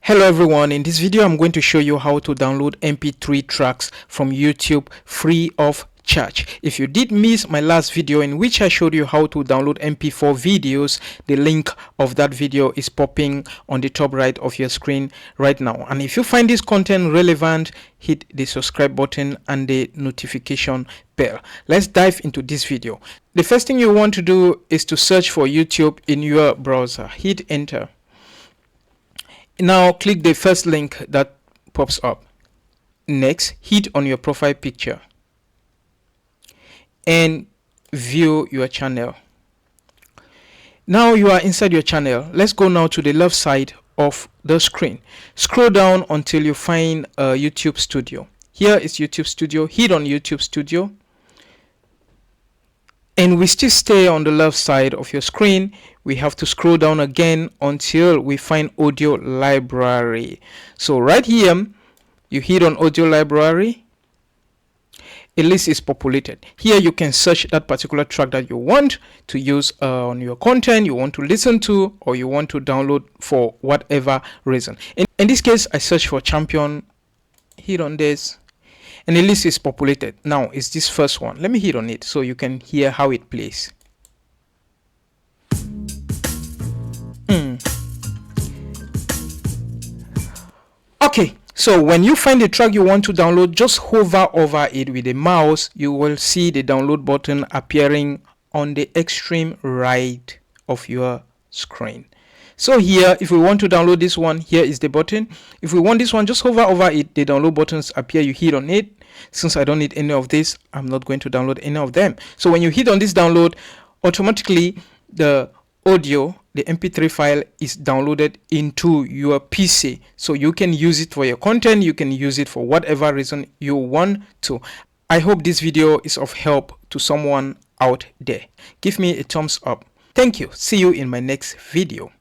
Hello everyone, in this video I'm going to show you how to download MP3 tracks from YouTube free of charge. If you did miss my last video in which I showed you how to download MP4 videos, the link of that video is popping on the top right of your screen right now. And if you find this content relevant, hit the subscribe button and the notification bell. Let's dive into this video. The first thing you want to do is to search for YouTube in your browser. Hit enter. Now click the first link that pops up. Next, hit on your profile picture and view your channel. Now you are inside your channel. Let's go now to the left side of the screen. Scroll down until you find YouTube Studio. Here is YouTube Studio. Hit on YouTube Studio. And we still stay on the left side of your screen. We have to scroll down again until we find audio library. So right here, you hit on audio library. A list is populated. Here you can search that particular track that you want to use on your content, you want to listen to, or you want to download for whatever reason. In this case, I search for Champion. Hit on this. And the list is populated. Now it's this first one. Let me hit on it so you can hear how it plays. Okay, so when you find the track you want to download, just hover over it with the mouse. You will see the download button appearing on the extreme right of your screen. So here, if we want to download this one, here is the button. If we want this one, just hover over it. The download buttons appear. You hit on it. Since I don't need any of this, I'm not going to download any of them. So when you hit on this download, automatically the audio, the MP3 file is downloaded into your PC. So you can use it for your content. You can use it for whatever reason you want to. I hope this video is of help to someone out there. Give me a thumbs up. Thank you. See you in my next video.